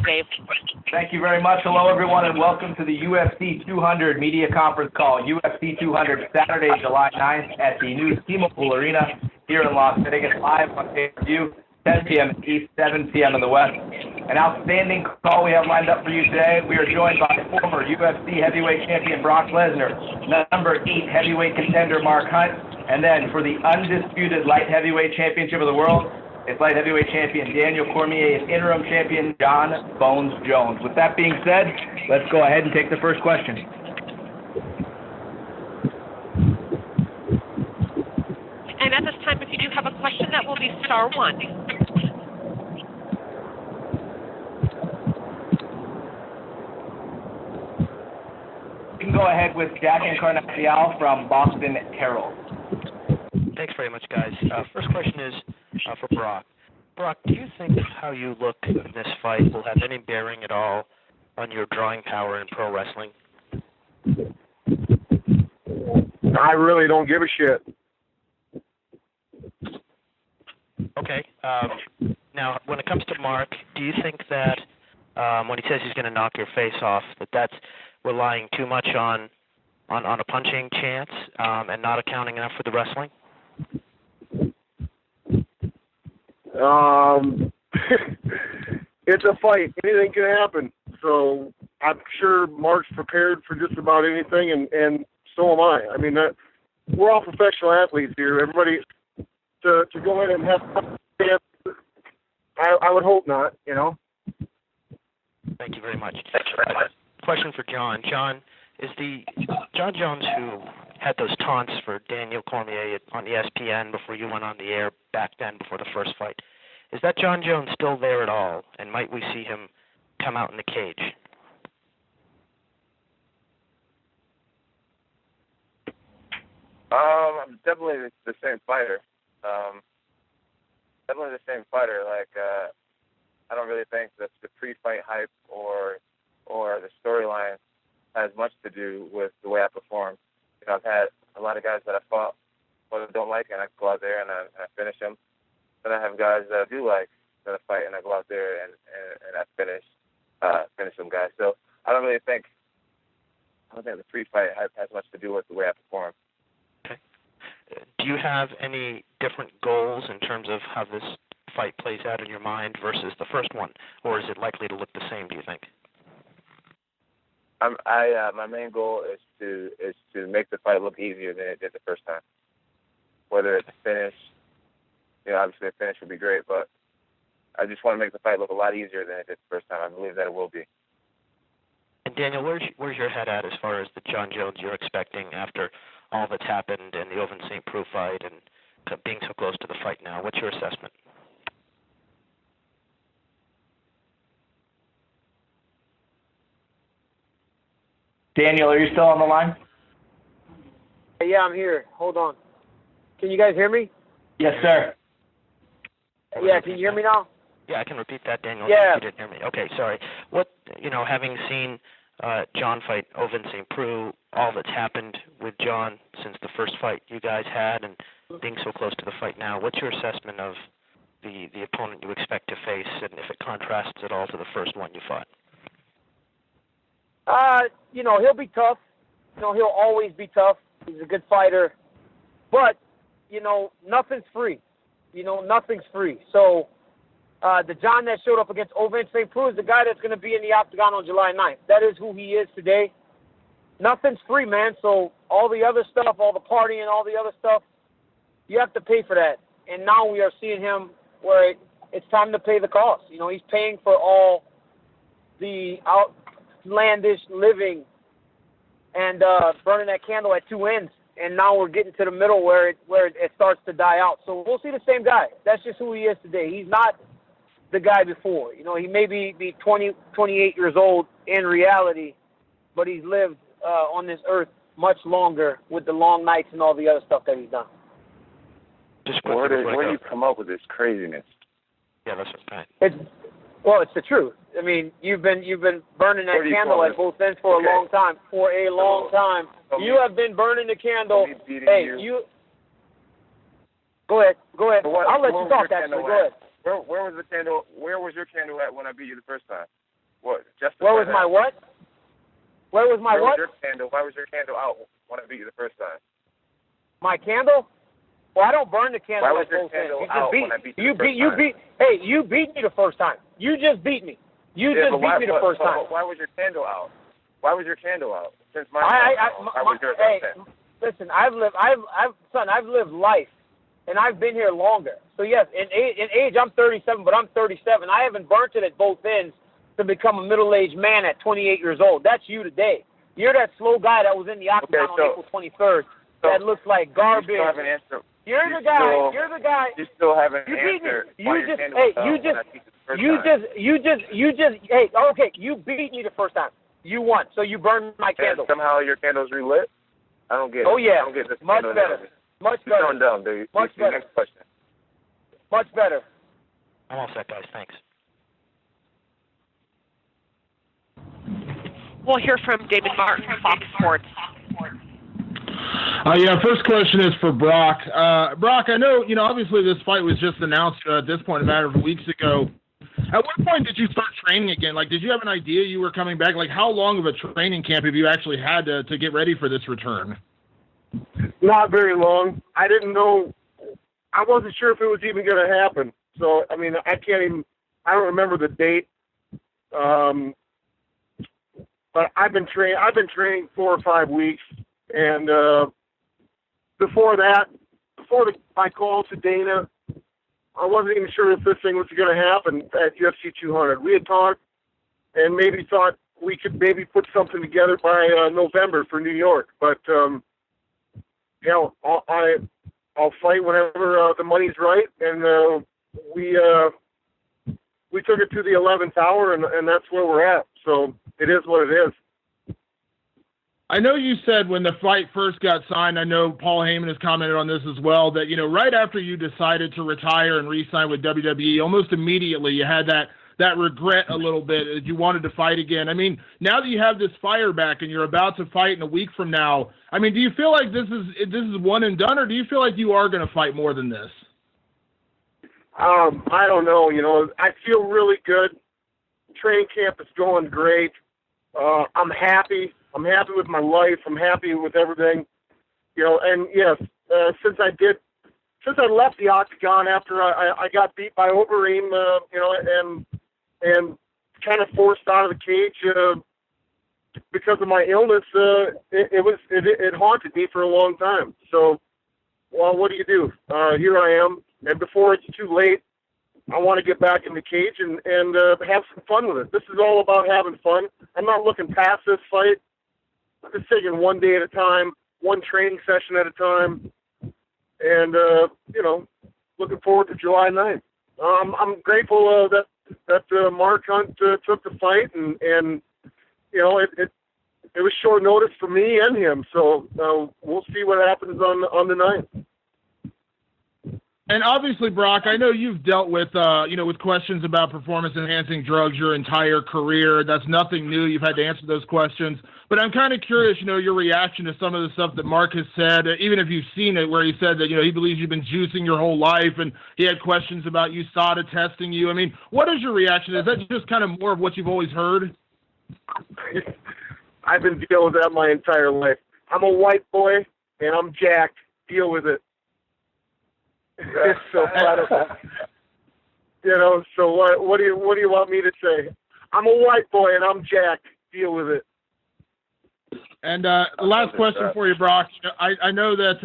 Dave. Thank you very much. Hello, everyone, and welcome to the UFC 200 media conference call. UFC 200, Saturday, July 9th at the new T-Mobile Arena here in Las Vegas, live on pay-per-view, 10 p.m. East, 7 p.m. in the West. An outstanding call we have lined up for you today. We are joined by former UFC heavyweight champion Brock Lesnar, number 8 heavyweight contender Mark Hunt, and then for the undisputed light heavyweight championship of the world, it's light heavyweight champion Daniel Cormier and interim champion Jon Bones Jones. With that being said, let's go ahead and take the first question. And at this time, if you do have a question, that will be star 1. You can go ahead with Jack Encarnacion from Boston Herald. Thanks very much, guys. First question is for Brock. Brock, do you think how you look in this fight will have any bearing at all on your drawing power in pro wrestling? I really don't give a shit. Okay. Now, when it comes to Mark, do you think that when he says he's going to knock your face off, that's relying too much on a punching chance and not accounting enough for the wrestling? It's a fight. Anything can happen. So I'm sure Mark's prepared for just about anything, and so am I. I mean, we're all professional athletes here. Everybody to go ahead and have fun, I would hope not, you know. Thank you very much. Question for Jon. Jon, is the Jon Jones who had those taunts for Daniel Cormier on ESPN before you went on the air back then before the first fight, is that Jon Jones still there at all, and might we see him come out in the cage? I'm definitely the same fighter. Like, I don't really think that the pre-fight hype or the storyline has much to do with the way I perform. You know, I've had a lot of guys that I fought but I don't like, and I go out there and I finish them. Then I have guys that I do like that I fight, and I go out there and I finish them guys. So I don't think the pre-fight hype has much to do with the way I perform. Okay. Do you have any different goals in terms of how this fight plays out in your mind versus the first one, or is it likely to look the same, do you think? My main goal is to make the fight look easier than it did the first time. Whether it's a finish, you know, obviously a finish would be great, but I just want to make the fight look a lot easier than it did the first time. I believe that it will be. And Daniel, where's your head at as far as the Jon Jones you're expecting after all that's happened and the Oven St. Preux fight and being so close to the fight now? What's your assessment? Daniel, are you still on the line? Yeah, I'm here. Hold on. Can you guys hear me? Yes, sir. Yeah, can you hear me now? Yeah, I can repeat that, Daniel. Yeah. You didn't hear me. Okay, sorry. What, having seen Jon fight Oven St. Preux, all that's happened with Jon since the first fight you guys had and being so close to the fight now, what's your assessment of the opponent you expect to face and if it contrasts at all to the first one you fought? He'll be tough. He'll always be tough. He's a good fighter. But, nothing's free. Nothing's free. So the Jon that showed up against Oven St. Preux is the guy that's going to be in the octagon on July 9th. That is who he is today. Nothing's free, man. So all the other stuff, all the partying, all the other stuff, you have to pay for that. And now we are seeing him where it's time to pay the cost. He's paying for all the outlandish living and burning that candle at two ends. And now we're getting to the middle where it starts to die out. So we'll see the same guy. That's just who he is today. He's not the guy before. He may be 20, 28 years old in reality, but he's lived on this earth much longer with the long nights and all the other stuff that he's done. Where do you come up with this craziness? Yeah, that's right. It's the truth. I mean, you've been burning that candle at both ends for a long time. For a long time. You have been burning the candle. Hey, you. Go ahead. I'll let you talk, actually. Go ahead. Where was the candle? Where was your candle at when I beat you the first time? What? Justify Where was that. my what? Where was my what? Why was your candle out when I beat you the first time? My candle? Well, I don't burn the candle. Why was your candle out when I beat you the first time? Hey, you beat me the first time. You just beat me. You just beat me the first time. Why was your candle out? Why was your candle out? Since my listen, I've lived life, and I've been here longer. So yes, in age, I'm 37, but I'm 37. I haven't burnt it at both ends to become a middle-aged man at 28 years old. That's you today. You're that slow guy that was in the octagon on April 23rd that looks like garbage. You still haven't answered. You're the guy. You still haven't answered. Okay, you beat me the first time. You won, so you burned my candle. Somehow your candle's relit? I don't get it. Oh, yeah. I don't get this Much candle better. Much You're better. going dumb, dude. Much better. Next question. Much better. I'm all set, guys. Thanks. We'll hear from David Martin, Fox Sports. First question is for Brock. Brock, I know, obviously this fight was just announced at this point a matter of weeks ago. At what point did you start training again? Like, did you have an idea you were coming back? Like, how long of a training camp have you actually had to get ready for this return? Not very long. I didn't know. I wasn't sure if it was even going to happen. So, I mean, I don't remember the date. But I've been training 4 or 5 weeks. And before my call to Dana, I wasn't even sure if this thing was going to happen at UFC 200. We had talked and maybe thought we could maybe put something together by November for New York. But, I'll fight whenever the money's right. And we took it to the 11th hour, and that's where we're at. So it is what it is. I know you said when the fight first got signed, I know Paul Heyman has commented on this as well, that, right after you decided to retire and re-sign with WWE, almost immediately you had that regret a little bit that you wanted to fight again. I mean, now that you have this fire back and you're about to fight in a week from now, I mean, do you feel like this is one and done, or do you feel like you are going to fight more than this? I don't know. I feel really good. Training camp is going great. I'm happy. I'm happy with my life. I'm happy with everything. And yes, since I left the octagon after I got beat by Overeem, and kind of forced out of the cage because of my illness, it haunted me for a long time. So, well, what do you do? Here I am, and before it's too late, I want to get back in the cage and have some fun with it. This is all about having fun. I'm not looking past this fight. I'm just taking one day at a time, one training session at a time, and looking forward to July 9th. I'm grateful that Mark Hunt took the fight, and it was short notice for me and him. So we'll see what happens on the 9th. And obviously, Brock, I know you've dealt with, with questions about performance-enhancing drugs your entire career. That's nothing new. You've had to answer those questions. But I'm kind of curious, your reaction to some of the stuff that Mark has said, even if you've seen it, where he said that, he believes you've been juicing your whole life, and he had questions about USADA testing you. I mean, what is your reaction? Is that just kind of more of what you've always heard? I've been dealing with that my entire life. I'm a white boy, and I'm jacked. Deal with it. It's so flat out. So what do you want me to say? I'm a white boy and I'm jacked. Deal with it. And the last question for you, Brock. I know that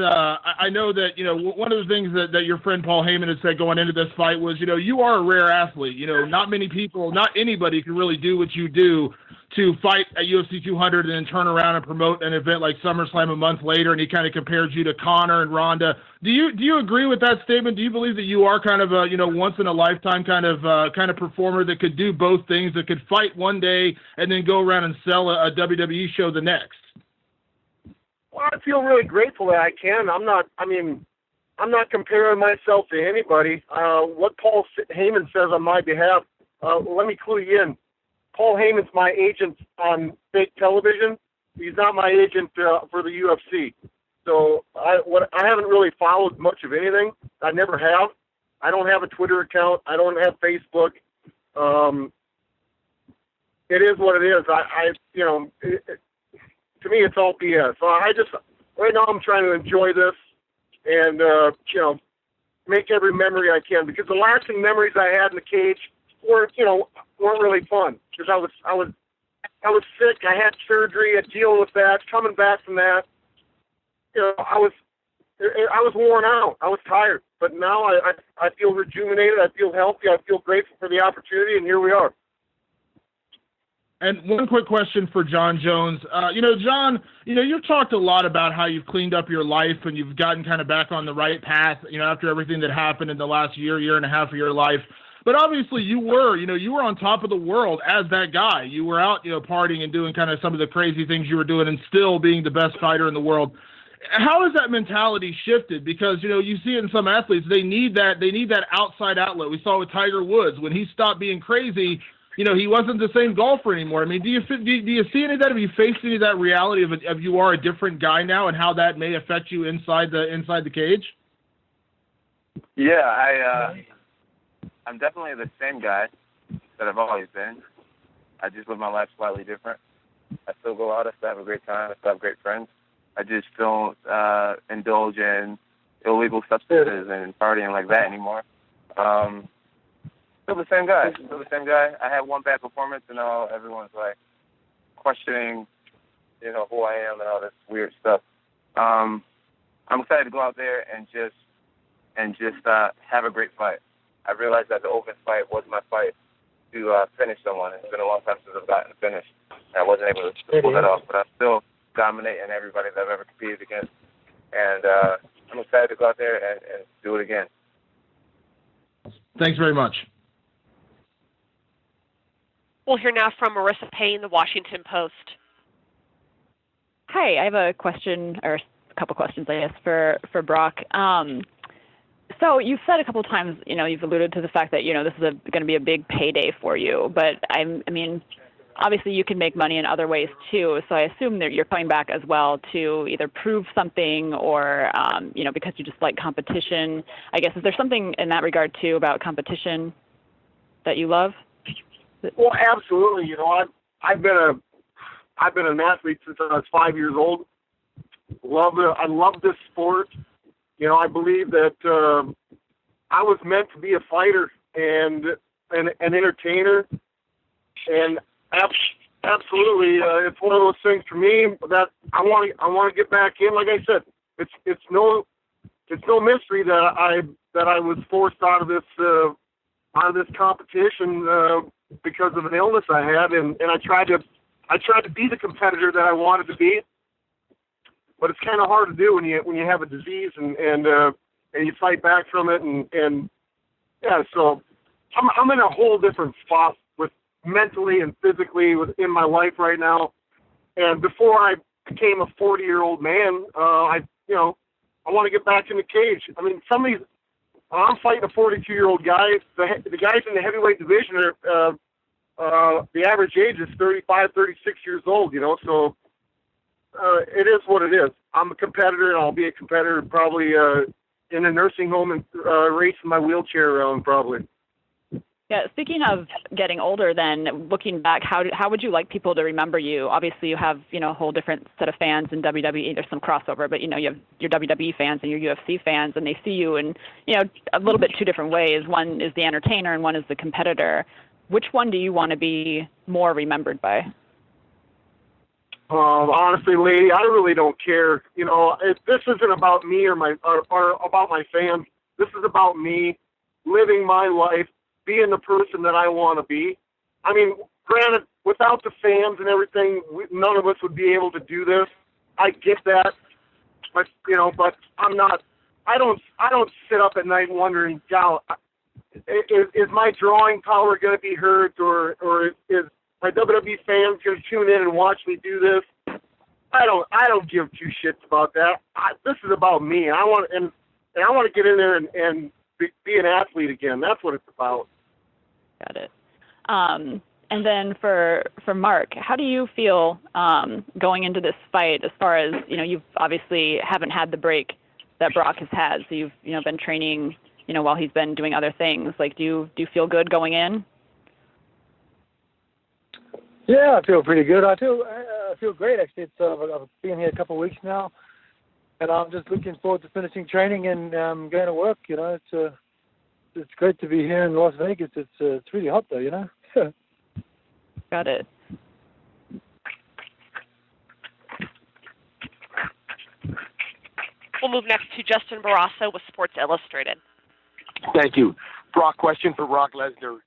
one of the things that your friend Paul Heyman had said going into this fight was, you are a rare athlete. Not many people, not anybody can really do what you do to fight at UFC 200 and then turn around and promote an event like SummerSlam a month later. And he kind of compared you to Conor and Ronda. Do you agree with that statement? Do you believe that you are kind of a once in a lifetime kind of performer that could do both things, that could fight one day and then go around and sell a WWE show the next? Well, I feel really grateful that I can. I'm not comparing myself to anybody. What Paul Heyman says on my behalf, let me clue you in. Paul Heyman's my agent on fake television. He's not my agent for the UFC. So I haven't really followed much of anything. I never have. I don't have a Twitter account. I don't have Facebook. it is what it is. To me, it's all BS. So right now I'm trying to enjoy this and, make every memory I can, because the lasting memories I had in the cage weren't really fun, because I was sick. I had surgery. I dealing with that, coming back from that. I was worn out. I was tired. But now I feel rejuvenated. I feel healthy. I feel grateful for the opportunity, and here we are. And one quick question for Jon Jones. Jon, you've talked a lot about how you've cleaned up your life and you've gotten kind of back on the right path, after everything that happened in the last year and a half of your life. But obviously you were on top of the world as that guy. You were out, partying and doing kind of some of the crazy things you were doing and still being the best fighter in the world. How has that mentality shifted? Because, you see it in some athletes, they need that outside outlet. We saw with Tiger Woods. When he stopped being crazy, he wasn't the same golfer anymore. I mean, do you see any of that? Have you faced any of that reality of you are a different guy now and how that may affect you inside the cage? Yeah, I'm definitely the same guy that I've always been. I just live my life slightly different. I still go out. I still have a great time. I still have great friends. I just don't indulge in illegal substances and partying like that anymore. Still the same guy. I had one bad performance, and now everyone's like questioning, who I am and all this weird stuff. I'm excited to go out there and just have a great fight. I realized that the open fight was my fight to finish someone. It's been a long time since I've gotten finished. I wasn't able to pull that off, but I'm still dominating everybody that I've ever competed against. And I'm excited to go out there and do it again. Thanks very much. We'll hear now from Marissa Payne, The Washington Post. Hi, I have a question, or a couple questions, I guess, for Brock. So you've said a couple of times, you've alluded to the fact that, this is going to be a big payday for you. But, I mean, obviously you can make money in other ways, too. So I assume that you're coming back as well to either prove something or, because you just like competition. I guess, is there something in that regard, too, about competition that you love? Well, absolutely. I've been an athlete since I was 5 years old. I love this sport. I believe that I was meant to be a fighter and an entertainer, and absolutely, it's one of those things for me that I want to get back in. Like I said, it's no mystery that I was forced out of this competition because of an illness I had, and I tried to be the competitor that I wanted to be. But it's kind of hard to do when you have a disease and you fight back from it and yeah. So I'm in a whole different spot with mentally and physically in my life right now. And before I became a 40-year-old man, I want to get back in the cage. I mean, I'm fighting a 42-year-old guy. The guys in the heavyweight division are the average age is 35, 36 years old. So. It is what it is. I'm a competitor, and I'll be a competitor probably in a nursing home and racing my wheelchair around probably. Yeah, speaking of getting older then, looking back, how would you like people to remember you? Obviously, you have, a whole different set of fans in WWE. There's some crossover, but, you have your WWE fans and your UFC fans, and they see you in, a little bit two different ways. One is the entertainer and one is the competitor. Which one do you want to be more remembered by? Honestly, lady, I really don't care. This isn't about me or about my fans. This is about me living my life, being the person that I want to be. I mean, granted, without the fans and everything, none of us would be able to do this. I get that, but I'm not. I don't sit up at night wondering, God, is my drawing power going to be hurt, or is my WWE fans going to tune in and watch me do this? I don't give two shits about that. This is about me, and I want to get in there and be an athlete again. That's what it's about. Got it. And then for Mark, how do you feel going into this fight? As far as you obviously haven't had the break that Brock has had, so you've been training while he's been doing other things. Like, do you feel good going in? Yeah, I feel pretty good. I feel great actually. I've been here a couple of weeks now, and I'm just looking forward to finishing training and going to work. You know, it's great to be here in Las Vegas. It's really hot though. You know. Got it. We'll move next to Justin Barrasso with Sports Illustrated. Thank you. Brock, question for Brock Lesnar.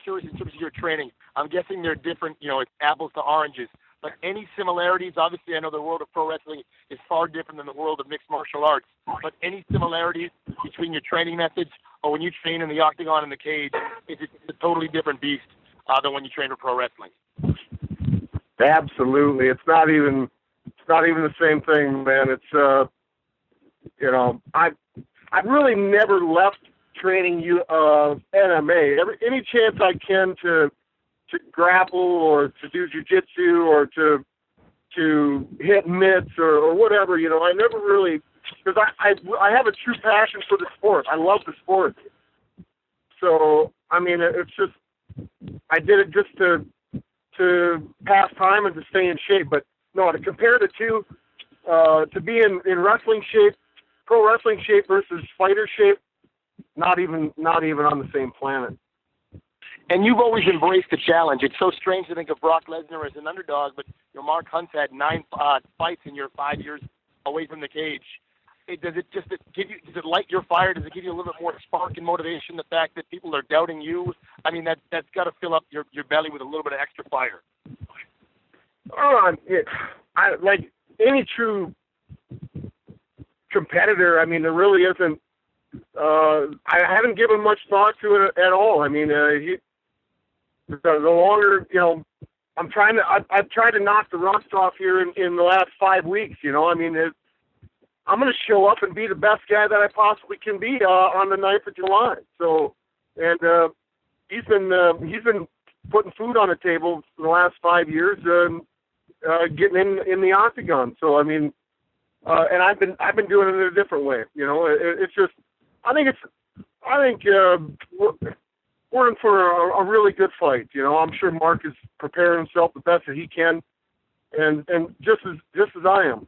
Curious in terms of your training. I'm guessing they're different, it's apples to oranges. But any similarities? Obviously, I know the world of pro wrestling is far different than the world of mixed martial arts. But any similarities between your training methods or when you train in the octagon in the cage? Is it a totally different beast than when you train for pro wrestling? Absolutely. It's not even the same thing, man. It's I've really never left training MMA. Any chance I can to grapple or to do jiu-jitsu or to hit mitts or whatever, I never really, because I have a true passion for the sport. I love the sport. So, I mean, it's just, I did it just to pass time and to stay in shape. But no, to compare the two, to be in wrestling shape, pro wrestling shape versus fighter shape, not even on the same planet. And you've always embraced the challenge. It's so strange to think of Brock Lesnar as an underdog, but Mark Hunt's had 9 fights in your 5 years away from the cage. Does it light your fire? Does it give you a little bit more spark and motivation? The fact that people are doubting you. I mean, that's got to fill up your belly with a little bit of extra fire. Like any true competitor, I mean, there really isn't. I haven't given much thought to it at all. I mean, the longer, I've tried to knock the rust off here in the last 5 weeks. I mean, I'm going to show up and be the best guy that I possibly can be on the 9th of July. So, and he's been putting food on the table for the last 5 years, getting in the octagon. So, I mean, and I've been doing it in a different way. It's just, I think we're in for a really good fight. I'm sure Mark is preparing himself the best that he can, and just as I am.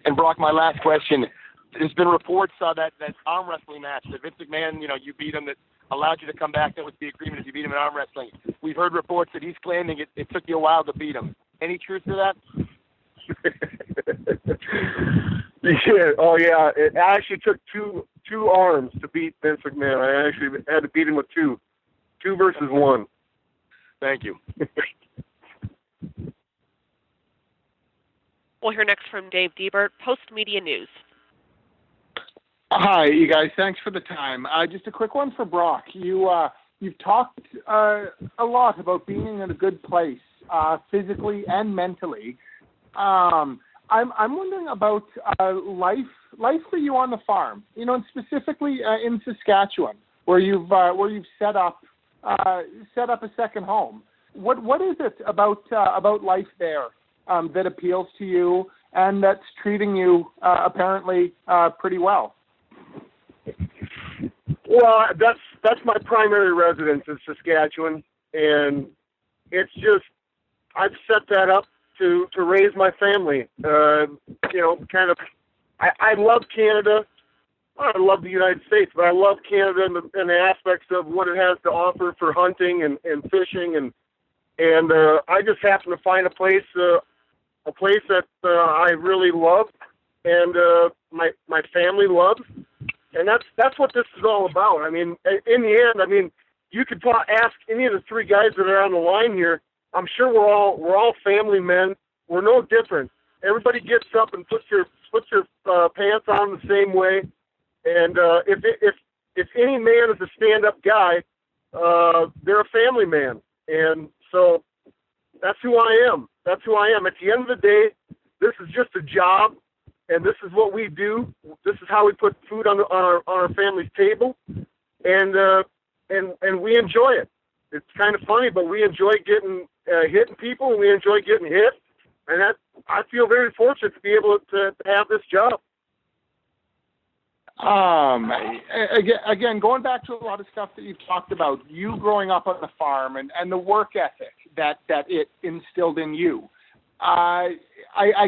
And Brock, my last question. There's been reports that arm wrestling match that Vince McMahon, you beat him, that allowed you to come back. That was the agreement if you beat him in arm wrestling. We've heard reports that he's claiming it took you a while to beat him. Any truth to that? Yeah. Oh, yeah. It actually took two arms to beat Vince McMahon. I actually had to beat him with 2 versus 1. Thank you. We'll hear next from Dave Diebert, Post Media News. Hi, you guys. Thanks for the time. Just a quick one for Brock. You've talked a lot about being in a good place, physically and mentally. I'm wondering about life for you on the farm. And specifically in Saskatchewan, where you've set up a second home. What is it about life there that appeals to you and that's treating you apparently pretty well? Well, that's my primary residence in Saskatchewan, and it's just I've set that up to raise my family. Kind of. I love Canada. I love the United States, but I love Canada and the aspects of what it has to offer for hunting and fishing, and I just happen to find a place that I really love, and my family loves, and that's what this is all about. I mean, in the end, I mean, you could ask any of the 3 guys that are on the line here. I'm sure we're all family men. We're no different. Everybody gets up and puts your pants on the same way. And if any man is a stand-up guy, they're a family man. And so that's who I am. That's who I am. At the end of the day, this is just a job, and this is what we do. This is how we put food on our family's table, and we enjoy it. It's kind of funny, but we enjoy hitting people, and we enjoy getting hit. And I feel very fortunate to be able to have this job. Again, going back to a lot of stuff that you've talked about, you growing up on the farm and the work ethic that it instilled in you. I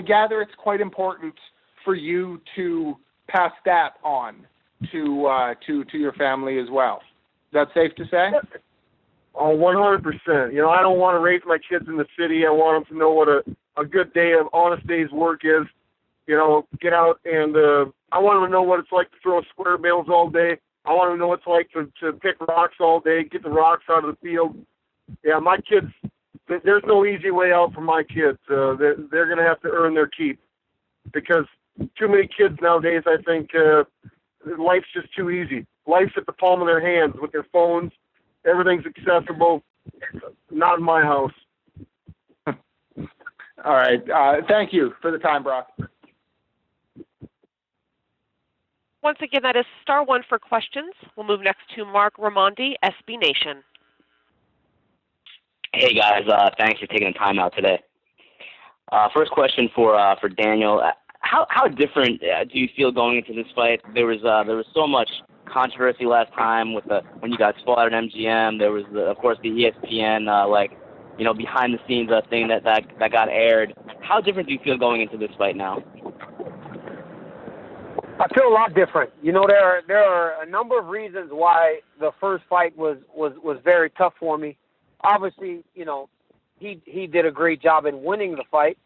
gather it's quite important for you to pass that on to your family as well. Is that safe to say? Oh, 100%. You know, I don't want to raise my kids in the city. I want them to know what a good day of honest day's work is. You know, get out and I want them to know what it's like to throw square bales all day. I want them to know what it's like to pick rocks all day, get the rocks out of the field. Yeah, my kids, there's no easy way out for my kids. They're going to have to earn their keep because too many kids nowadays, I think, life's just too easy. Life's at the palm of their hands with their phones. Everything's accessible. Not in my house. All right. Thank you for the time, Brock. Once again, that is *1 for questions. We'll move next to Mark Raimondi, SB Nation. Hey guys, thanks for taking the time out today. First question for Daniel. How different do you feel going into this fight? There was so much controversy last time with when you guys fought at MGM. There was of course the ESPN behind the scenes thing that got aired. How different do you feel going into this fight now? I feel a lot different. You know, there are a number of reasons why the first fight was very tough for me. Obviously, you know, he did a great job in winning the fight,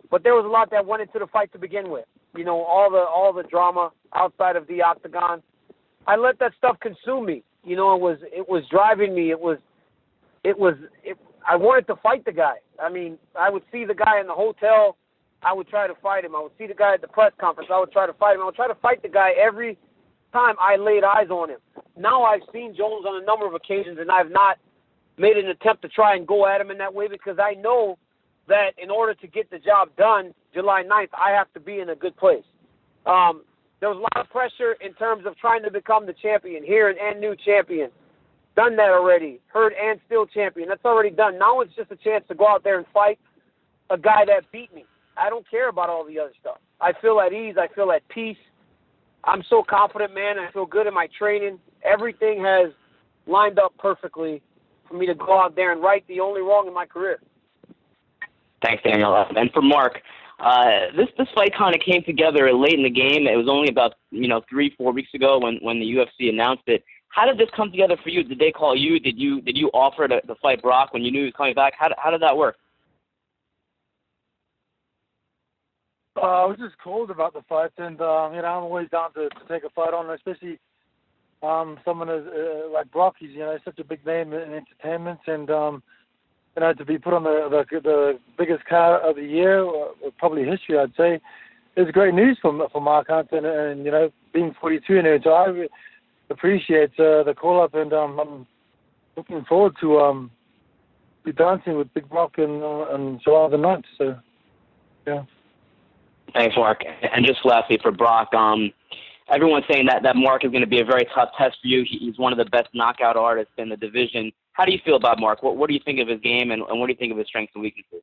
but there was a lot that went into the fight to begin with. You know, all the drama outside of the octagon. I let that stuff consume me. You know, it was driving me. I wanted to fight the guy. I mean, I would see the guy in the hotel, I would try to fight him. I would see the guy at the press conference, I would try to fight him. I would try to fight the guy every time I laid eyes on him. Now I've seen Jones on a number of occasions, and I've not made an attempt to try and go at him in that way because I know that in order to get the job done July 9th, I have to be in a good place. There was a lot of pressure in terms of trying to become the champion here and new champion. Done that already. Hurt and still champion. That's already done. Now it's just a chance to go out there and fight a guy that beat me. I don't care about all the other stuff. I feel at ease. I feel at peace. I'm so confident, man. I feel good in my training. Everything has lined up perfectly for me to go out there and right the only wrong in my career. Thanks, Daniel. And for Mark, this fight kind of came together late in the game. It was only about 3-4 weeks ago when the UFC announced it. How did this come together for you? Did they call you? Did you offer to fight Brock when you knew he was coming back? How did that work? I was just called about the fight, and I'm always down to take a fight on, especially someone as like Brock. He's such a big name in entertainment, and to be put on the biggest card of the year, or probably history, I'd say, is great news for Mark Hunt, and being 42 in it, so I appreciate the call up, and I'm looking forward to be dancing with Big Brock on July the 9th. So, yeah. Thanks, Mark. And just lastly for Brock, everyone's saying that Mark is going to be a very tough test for you. He's one of the best knockout artists in the division. How do you feel about Mark? What do you think of his game, and what do you think of his strengths and weaknesses?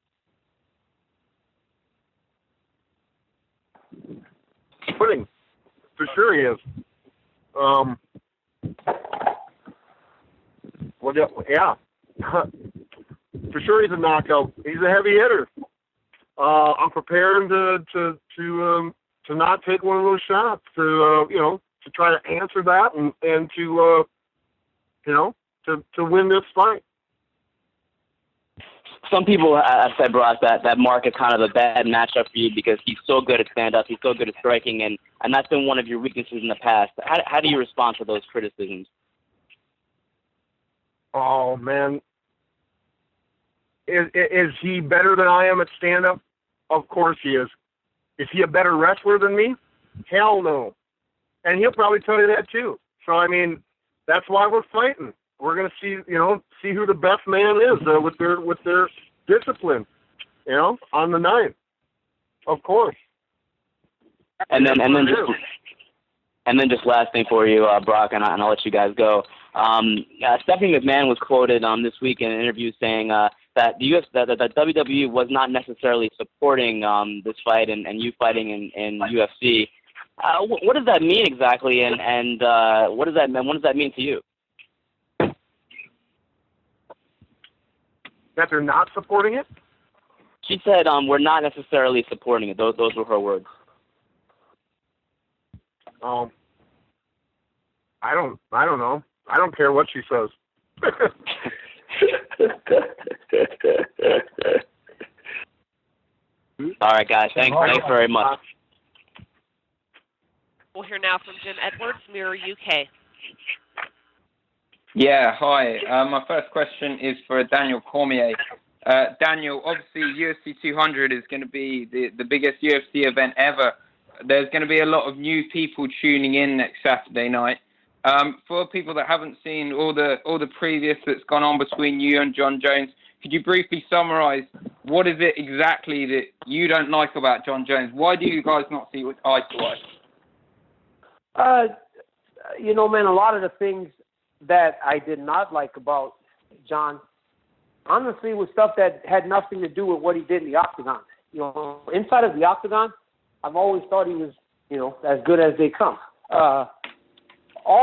Pudding. For sure he is. Yeah. For sure he's a knockout. He's a heavy hitter. I'm preparing to not take one of those shots, to try to answer that and to win this fight. Some people have said, Brock, that Mark is kind of a bad matchup for you because he's so good at stand-up, he's so good at striking, and that's been one of your weaknesses in the past. How do you respond to those criticisms? Oh, man. Is he better than I am at stand-up? Of course he is. Is he a better wrestler than me? Hell no. And he'll probably tell you that too. So, I mean, that's why we're fighting. We're going to see who the best man is with their discipline, on the 9th. Of course. And then just last thing for you, Brock, and I'll let you guys go. Stephanie McMahon was quoted this week in an interview saying that that WWE was not necessarily supporting this fight and you fighting in UFC. What does that mean exactly, and what does that mean to you? That they're not supporting it? She said, we're not necessarily supporting it. Those were her words. I don't know. I don't care what she says. All right, guys. Thanks very much. We'll hear now from Jim Edwards, Mirror UK. Yeah, hi. My first question is for Daniel Cormier. Daniel, obviously UFC 200 is going to be the biggest UFC event ever. There's going to be a lot of new people tuning in next Saturday night. For people that haven't seen all the previous that's gone on between you and Jon Jones, could you briefly summarize what is it exactly that you don't like about Jon Jones? Why do you guys not see eye to eye? You know, man, a lot of the things that I did not like about Jon, honestly, was stuff that had nothing to do with what he did in the octagon. You know, inside of the octagon, I've always thought he was, you know, as good as they come. All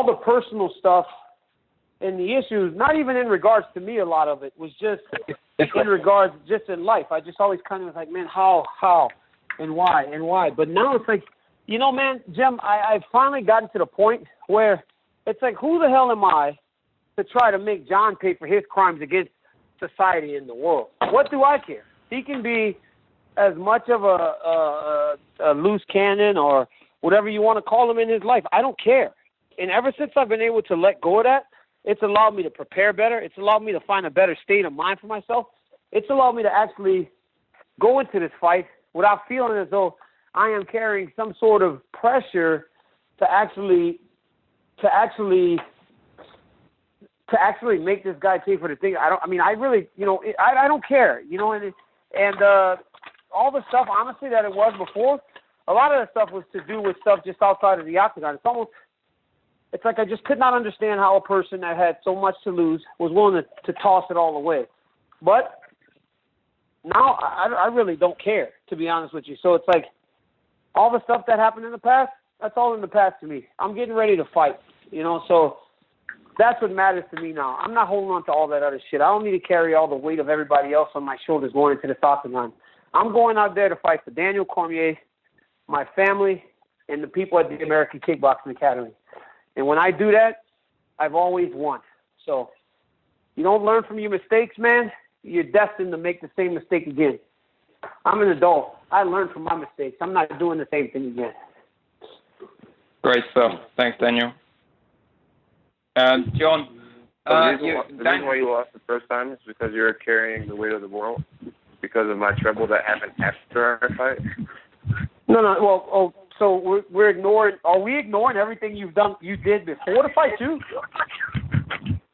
the personal stuff and the issues, not even in regards to me, a lot of it was just in regards, just in life. I just always kind of was like, man, how, and why? But now it's like, you know, man, Jim, I've finally gotten to the point where it's like, who the hell am I to try to make Jon pay for his crimes against society in the world? What do I care? He can be as much of a loose cannon or whatever you want to call him in his life. I don't care. And ever since I've been able to let go of that, it's allowed me to prepare better. It's allowed me to find a better state of mind for myself. It's allowed me to actually go into this fight without feeling as though I am carrying some sort of pressure to actually make this guy pay for the thing. I don't care, you know, and all the stuff, honestly, that it was before, a lot of that stuff was to do with stuff just outside of the octagon. It's like I just could not understand how a person that had so much to lose was willing to toss it all away. But now I really don't care, to be honest with you. So it's like all the stuff that happened in the past, that's all in the past to me. I'm getting ready to fight, you know, so that's what matters to me now. I'm not holding on to all that other shit. I don't need to carry all the weight of everybody else on my shoulders going into the octagon. I'm going out there to fight for Daniel Cormier, my family, and the people at the American Kickboxing Academy. And when I do that, I've always won. So you don't learn from your mistakes, man, you're destined to make the same mistake again. I'm an adult. I learned from my mistakes. I'm not doing the same thing again. Great stuff. Thanks, Daniel. Jon, the reason why you lost the first time is because you're carrying the weight of the world because of my trouble that happened after our fight? No. Well, so we're ignoring. Are we ignoring everything you did before the fight too?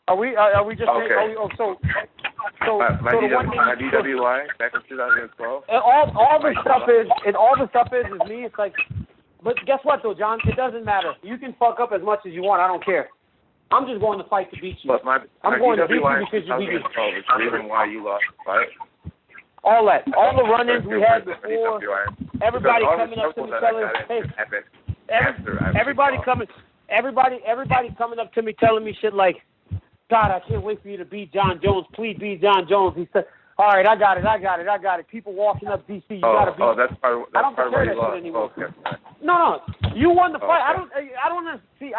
Are we just okay? Saying, my DWI back in 2012. All the stuff is me. It's like, but guess what though, Jon? It doesn't matter. You can fuck up as much as you want. I don't care. I'm just going to fight to beat you. But I'm going to beat you because you beat me. Is the reason why you lost the fight. All the run-ins we had before, everybody coming up to me telling me, hey, everybody coming up to me telling me shit like, God, I can't wait for you to beat Jon Jones. Please beat Jon Jones. He said, all right, I got it. People walking up DC, you got to beat. Oh, that's part where you lost. Okay. No, you won the fight. I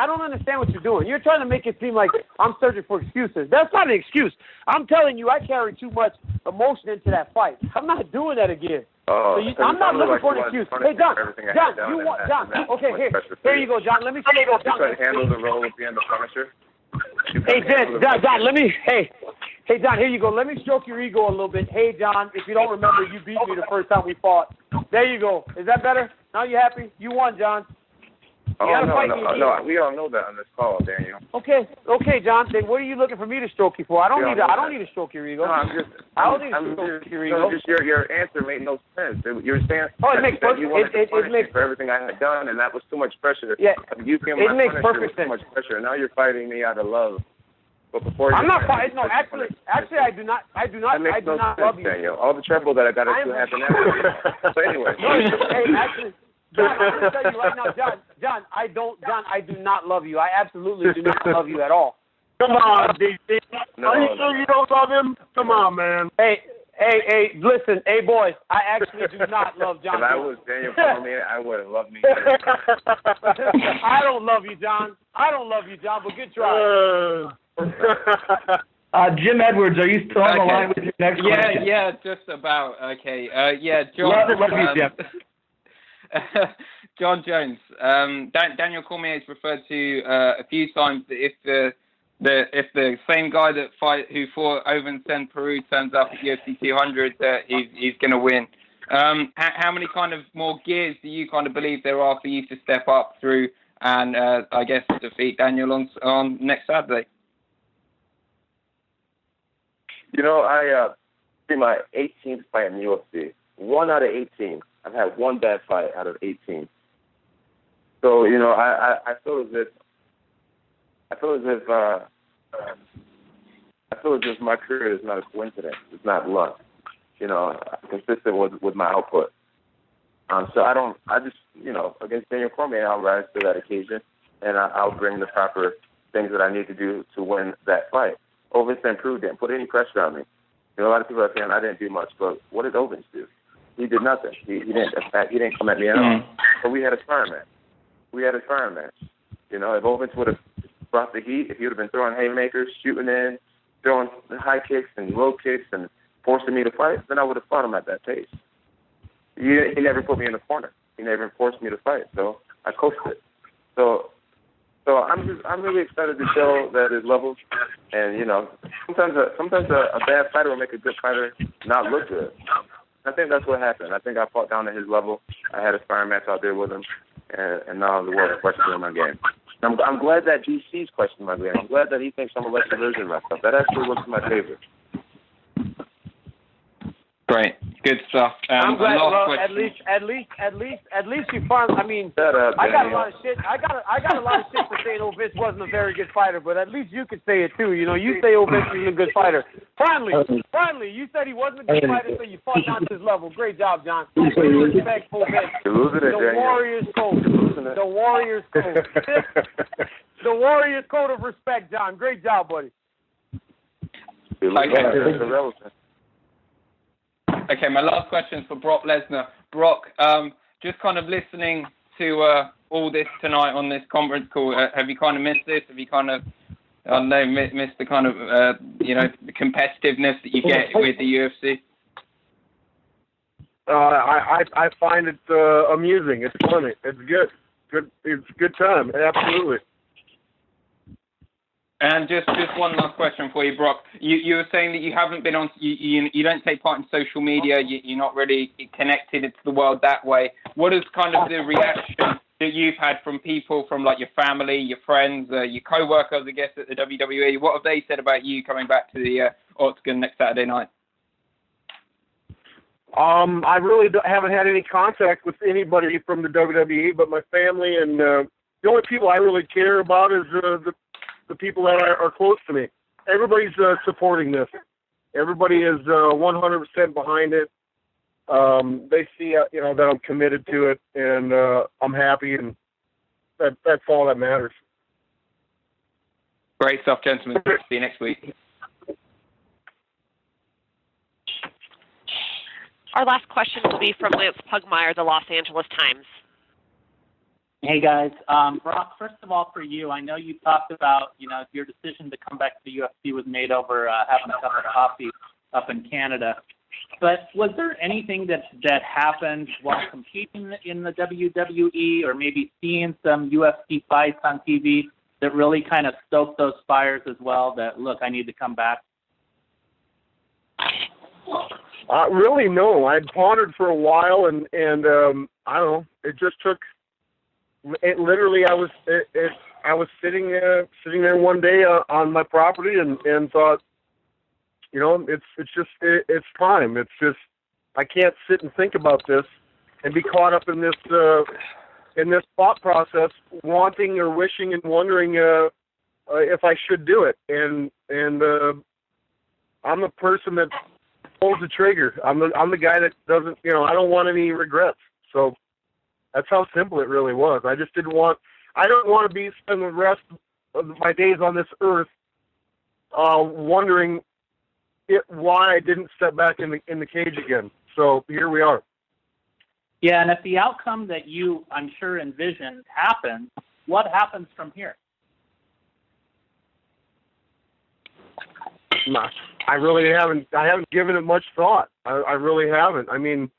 don't understand what you're doing. You're trying to make it seem like I'm searching for excuses. That's not an excuse. I'm telling you, I carried too much emotion into that fight. I'm not doing that again. I'm not looking for an excuse. Hey, Jon, you want Jon? Okay, here you go, Jon. Let me see. You try to handle the role of being the Punisher. Hey, Jon, let me. Hey, Jon, here you go. Let me stroke your ego a little bit. Hey, Jon, if you don't remember, you beat me the first time we fought. There you go. Is that better? Now you happy? You won, Jon. No, we all know that on this call, Daniel. Okay, Jon. Then what are you looking for me to stroke you for? I don't need to stroke your ego. No, I don't need to stroke your ego. Your answer made no sense. You were saying that you wanted to punish me for everything I had done, and that was too much pressure. Yeah, you feel it makes perfect sense. Too much pressure. And now you're fighting me out of love. But before I'm not fighting. No, actually, I do not love you. Daniel. All the trouble that I got into happened after. So anyway. Hey, John, I'm going to tell you right now, John, I do not love you. I absolutely do not love you at all. Come on, DC. No, Are you sure you don't love him? Come on, man. Hey, listen, hey, boys, I actually do not love Jon If I Jones. was Daniel Cormier, I would have loved me. I don't love you, John. But good try. Jim Edwards, are you still on the line with your next question? Yeah, just about. Okay. John. Love you, Jim. Jon Jones. Daniel Cormier has referred to a few times that if the same guy who fought Ovince Peru turns up at UFC 200, he's going to win. How many kind of more gears do you kind of believe there are for you to step up through and I guess defeat Daniel on next Saturday? You know, I see my 18th fight in the UFC. 1 out of 18. I've had one bad fight out of 18. So, you know, I feel as if my career is not a coincidence. It's not luck. You know, I'm consistent with my output. So against Daniel Cormier, I'll rise to that occasion, and I'll bring the proper things that I need to do to win that fight. Ovince Peru didn't put any pressure on me. You know, a lot of people are saying I didn't do much, but what did Ovince do? He did nothing. He didn't come at me at all. But we had a sparring match. You know, if Ovince would have brought the heat, if he would have been throwing haymakers, shooting in, throwing high kicks and low kicks and forcing me to fight, then I would have fought him at that pace. He never put me in the corner. He never forced me to fight, so I coasted. So I'm really excited to show that his levels, and you know, sometimes a bad fighter will make a good fighter not look good. I think that's what happened. I think I fought down to his level. I had a sparring match out there with him, and now the world is questioning my game. I'm glad that GC's questioning my game. I'm glad that he thinks I'm a lesser version of myself. That actually works in my favor. Great, good stuff. I'm glad. Well, at question. least you finally. I mean, I got a lot of shit. I got a lot of shit to say. Ovince wasn't a very good fighter, but at least you could say it too. You know, you say Ovince was a good fighter. Finally, you said he wasn't a good fighter, so you fought down to his level. Great job, John. Respectful Vince. The Warriors code. The Warriors code. The Warriors code of respect, John. Great job, buddy. Okay, my last question is for Brock Lesnar. Brock, just kind of listening to all this tonight on this conference call, have you kind of missed this? Have you kind of, I don't know, missed the kind of, the competitiveness that you get with the UFC? I find it amusing. It's funny. It's good. It's a good time. Absolutely. And just one last question for you, Brock. You were saying that you haven't been on, you don't take part in social media. You're not really connected to the world that way. What is kind of the reaction that you've had from people, from like your family, your friends, your co-workers, I guess, at the WWE? What have they said about you coming back to the Octagon next Saturday night? I really haven't had any contact with anybody from the WWE, but my family and the only people I really care about is the people that are close to me. Everybody's supporting this. Everybody is 100% behind it. They see that I'm committed to it, and I'm happy, and that's all that matters. Great stuff, gentlemen. See you next week. Our last question will be from Lance Pugmire, the Los Angeles Times. Hey guys, Brock, first of all for you, I know you talked about, your decision to come back to the UFC was made over having a cup of coffee up in Canada. But was there anything that happened while competing in the WWE or maybe seeing some UFC fights on TV that really kind of stoked those fires as well that, look, I need to come back? Really, no. I'd pondered for a while, and I don't know, it just took... It literally, I was sitting there one day on my property and thought, it's time. It's just I can't sit and think about this and be caught up in this thought process, wanting or wishing and wondering if I should do it. And I'm a person that pulls the trigger. I'm the guy that doesn't. I don't want any regrets. So That's how simple it really was. I just didn't want. I don't want to be spending the rest of my days on this earth wondering why I didn't step back in the cage again. So here we are. Yeah, and if the outcome that you, I'm sure, envisioned happens, what happens from here? I really haven't. I haven't given it much thought. I really haven't. I mean,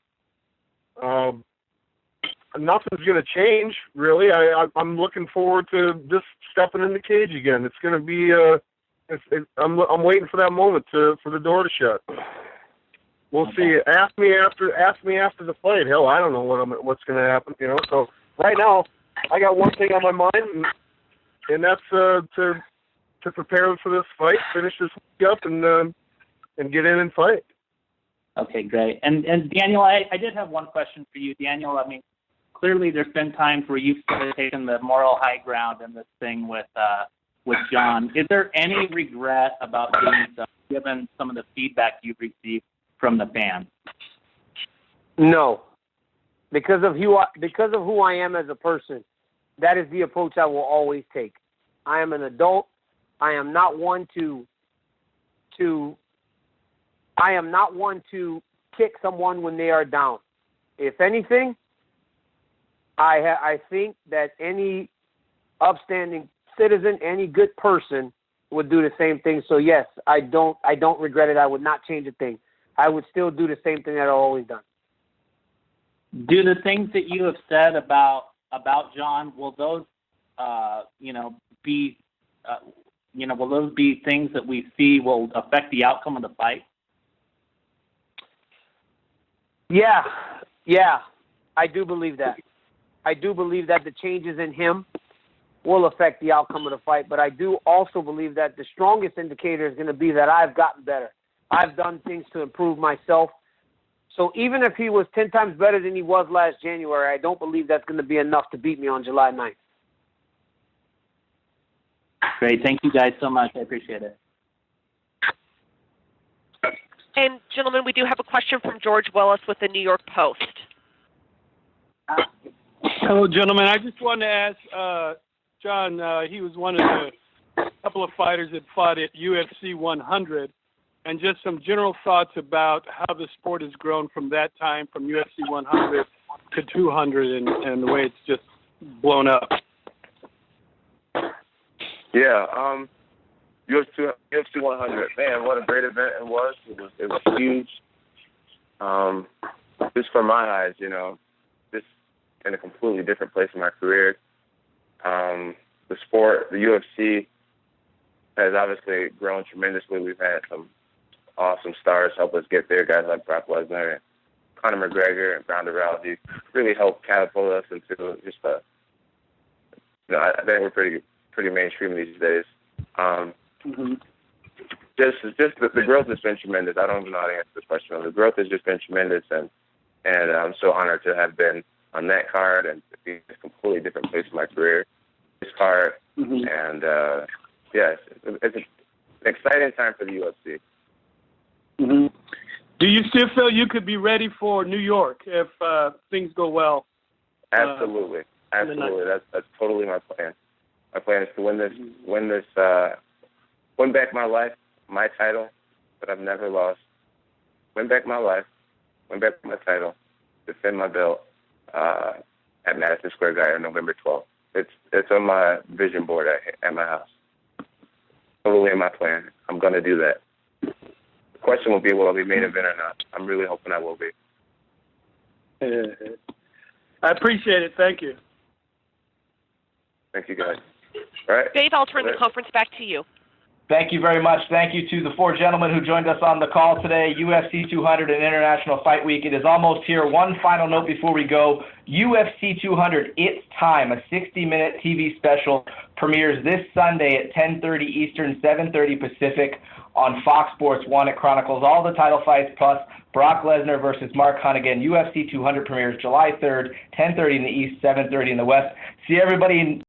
nothing's going to change, really. I'm looking forward to just stepping in the cage again. It's going to be. I'm waiting for that moment for the door to shut. We'll see. Ask me after the fight. Hell, I don't know what's going to happen. You know. So right now, I got one thing on my mind, and that's to prepare for this fight, finish this week up, and get in and fight. Okay, great. And Daniel, I did have one question for you, Daniel. I mean, clearly there's been times where you've sort of taken the moral high ground in this thing with Jon. Is there any regret about doing so, given some of the feedback you've received from the fans? No, because of who I am as a person. That is the approach I will always take. I am an adult. I am not one to kick someone when they are down. If anything, I think that any upstanding citizen, any good person would do the same thing. So yes, I don't regret it. I would not change a thing. I would still do the same thing that I've always done. Do the things that you have said about Jon, will those will those be things that we see will affect the outcome of the fight? Yeah, I do believe that. I do believe that the changes in him will affect the outcome of the fight, but I do also believe that the strongest indicator is going to be that I've gotten better. I've done things to improve myself. So even if he was 10 times better than he was last January, I don't believe that's going to be enough to beat me on July 9th. Great. Thank you guys so much. I appreciate it. And gentlemen, we do have a question from George Willis with the New York Post. Hello, gentlemen. I just wanted to ask Jon, he was one of the couple of fighters that fought at UFC 100, and just some general thoughts about how the sport has grown from that time, from UFC 100 to 200, and the way it's just blown up. Yeah, UFC 100, man, what a great event it was. It was huge. Just from my eyes, just in a completely different place in my career. The sport, the UFC, has obviously grown tremendously. We've had some awesome stars help us get there, guys like Brock Lesnar and Conor McGregor and Ronda Rousey really helped catapult us into just I think we're pretty mainstream these days. Just the growth has been tremendous. I don't even know how to answer this question. The growth has just been tremendous, and I'm so honored to have been on that card and be in a completely different place in my career. This card, and yes, it's an exciting time for the UFC. Do you still feel you could be ready for New York if things go well? Absolutely. That's totally my plan. My plan is to win back my life, my title that I've never lost. Win back my life, win back my title, defend my belt at Madison Square Garden on November 12th. It's on my vision board at my house. Totally in my plan. I'm going to do that. The question will be, will I be main event or not? I'm really hoping I will be. I appreciate it. Thank you. Thank you, guys. All right. Dave, I'll turn the conference back to you. Thank you very much. Thank you to the four gentlemen who joined us on the call today. UFC 200 and International Fight Week. It is almost here. One final note before we go. UFC 200, It's Time, a 60-minute TV special, premieres this Sunday at 10:30 Eastern, 7:30 Pacific on Fox Sports 1. It chronicles all the title fights, plus Brock Lesnar versus Mark Hunt. Again, UFC 200 premieres July 3rd, 10:30 in the East, 7:30 in the West. See everybody